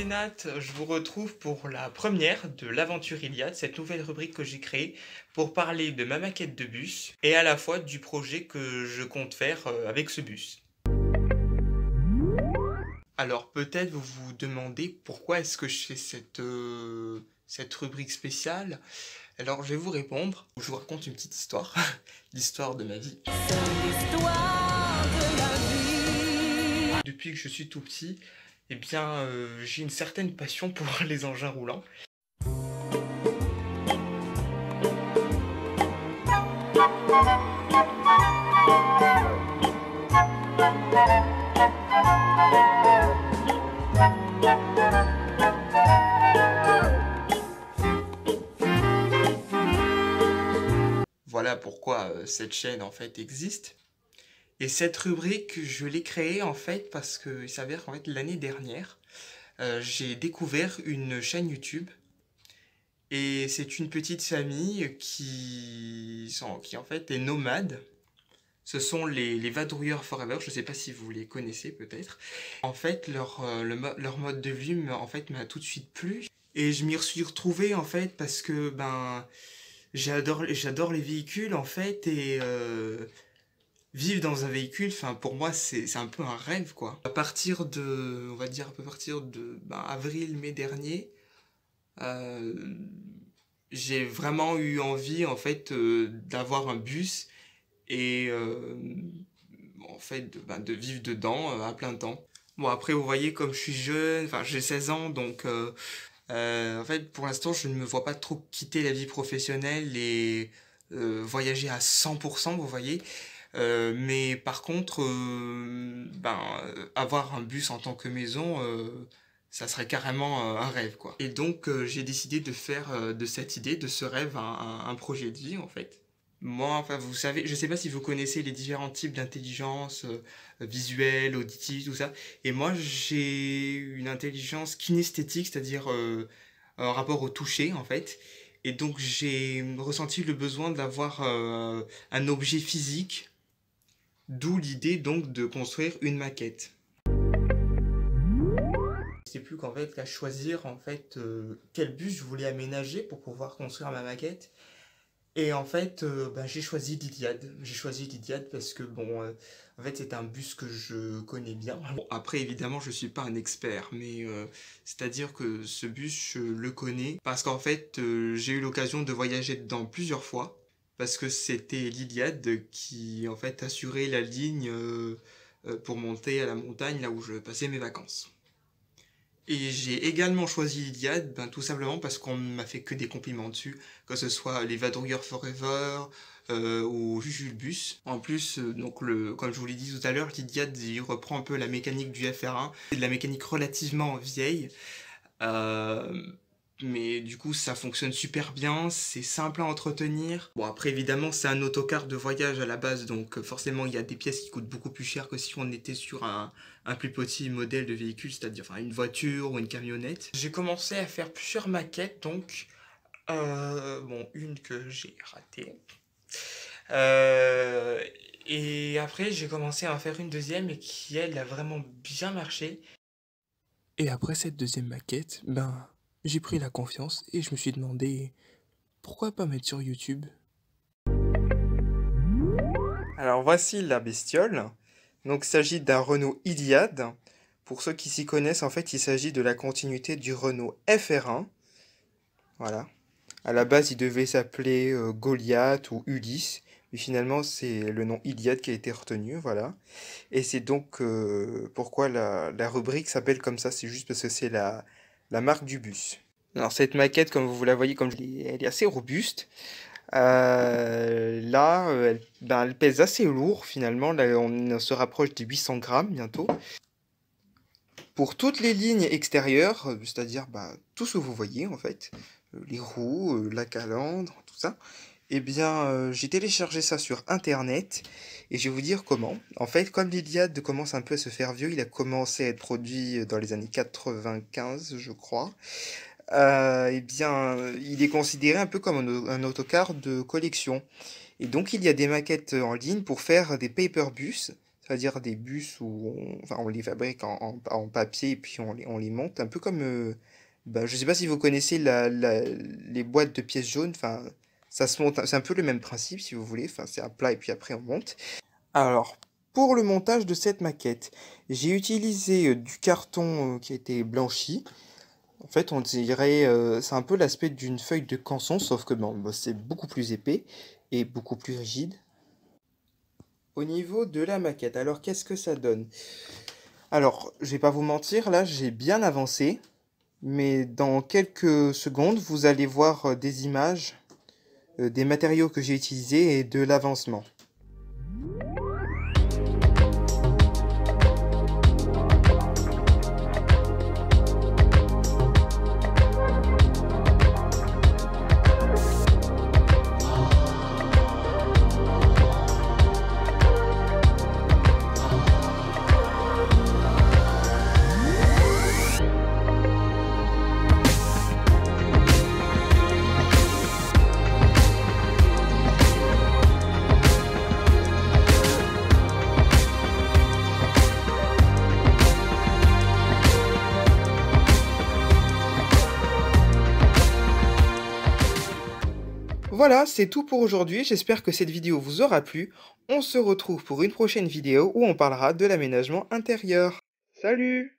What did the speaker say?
Nat, je vous retrouve pour la première de l'aventure Iliade, cette nouvelle rubrique que j'ai créée pour parler de ma maquette de bus et à la fois du projet que je compte faire avec ce bus. Alors peut-être vous vous demandez pourquoi est-ce que je fais cette rubrique spéciale. Alors je vais vous répondre. Je vous raconte une petite histoire, l'histoire de ma vie. C'est l'histoire de la vie. Depuis que je suis tout petit, eh bien j'ai une certaine passion pour les engins roulants. Voilà pourquoi cette chaîne en fait existe. Et cette rubrique, je l'ai créée en fait parce que il s'avère qu'en fait l'année dernière, j'ai découvert une chaîne YouTube. Et c'est une petite famille qui en fait est nomade. Ce sont les Vadrouilleurs Forever, je ne sais pas si vous les connaissez peut-être. En fait, leur mode de vie en fait, m'a tout de suite plu. Et je m'y suis retrouvé en fait parce que j'adore les véhicules en fait et vivre dans un véhicule, enfin pour moi c'est un peu un rêve quoi. À partir de, on va dire à partir de avril-mai dernier, euh, j'ai vraiment eu envie en fait d'avoir un bus et en fait de vivre dedans à plein temps. Bon après vous voyez comme je suis jeune, enfin j'ai 16 ans donc en fait pour l'instant je ne me vois pas trop quitter la vie professionnelle et voyager à 100% vous voyez. Mais par contre avoir un bus en tant que maison ça serait carrément un rêve quoi. Et donc j'ai décidé de faire de cette idée, de ce rêve un projet de vie en fait. Moi, enfin, vous savez, je sais pas si vous connaissez les différents types d'intelligence visuelle, auditive, tout ça. Et moi, j'ai une intelligence kinesthétique, c'est-à-dire un rapport au toucher, en fait. Et donc, j'ai ressenti le besoin d'avoir un objet physique, d'où l'idée donc de construire une maquette. C'est plus qu'en fait qu'à choisir en fait quel bus je voulais aménager pour pouvoir construire ma maquette. Et en fait, j'ai choisi l'Iliade. J'ai choisi l'Iliade parce que en fait, c'est un bus que je connais bien. Bon, après, évidemment, je suis pas un expert, mais c'est-à-dire que ce bus, je le connais parce qu'en fait, j'ai eu l'occasion de voyager dedans plusieurs fois parce que c'était l'Iliade qui en fait assurait la ligne pour monter à la montagne là où je passais mes vacances. Et j'ai également choisi l'Iliade, tout simplement parce qu'on m'a fait que des compliments dessus, que ce soit les Vadrouilleurs Forever ou Jujubus. En plus, comme je vous l'ai dit tout à l'heure, l'Iliade il reprend un peu la mécanique du FR1. C'est de la mécanique relativement vieille, euh, mais du coup ça fonctionne super bien, c'est simple à entretenir. Bon après évidemment c'est un autocar de voyage à la base, donc forcément il y a des pièces qui coûtent beaucoup plus cher que si on était sur un plus petit modèle de véhicule, c'est-à-dire enfin, une voiture ou une camionnette. J'ai commencé à faire plusieurs maquettes, donc une que j'ai ratée. Euh, et après j'ai commencé à en faire une deuxième et qui elle a vraiment bien marché. Et après cette deuxième maquette, j'ai pris la confiance et je me suis demandé pourquoi pas mettre sur YouTube. Alors voici la bestiole. Donc il s'agit d'un Renault Iliade. Pour ceux qui s'y connaissent, en fait, il s'agit de la continuité du Renault FR1. Voilà. À la base, il devait s'appeler Goliath ou Ulysse, mais finalement, c'est le nom Iliade qui a été retenu, voilà. Et c'est donc pourquoi la rubrique s'appelle comme ça, c'est juste parce que c'est la marque du bus. Alors cette maquette, comme vous la voyez, elle est assez robuste. Elle pèse assez lourd finalement. Là, on se rapproche des 800 grammes bientôt. Pour toutes les lignes extérieures, c'est-à-dire tout ce que vous voyez en fait, les roues, la calandre, tout ça, j'ai téléchargé ça sur internet et je vais vous dire comment. En fait, comme l'Iliade commence un peu à se faire vieux, il a commencé à être produit dans les années 95, je crois. Il est considéré un peu comme un autocar de collection. Et donc, il y a des maquettes en ligne pour faire des paper bus. c'est-à-dire des bus où on les fabrique en papier et puis on les monte, un peu comme, je sais pas si vous connaissez les boîtes de pièces jaunes, enfin, ça se monte, c'est un peu le même principe si vous voulez, enfin, c'est un plat et puis après on monte. Alors, pour le montage de cette maquette, j'ai utilisé du carton qui a été blanchi. En fait, on dirait, c'est un peu l'aspect d'une feuille de canson, sauf que c'est beaucoup plus épais et beaucoup plus rigide. Au niveau de la maquette, alors qu'est-ce que ça donne? Alors, je vais pas vous mentir, là j'ai bien avancé, mais dans quelques secondes, vous allez voir des images, des matériaux que j'ai utilisés et de l'avancement. Voilà, c'est tout pour aujourd'hui, j'espère que cette vidéo vous aura plu. On se retrouve pour une prochaine vidéo où on parlera de l'aménagement intérieur. Salut!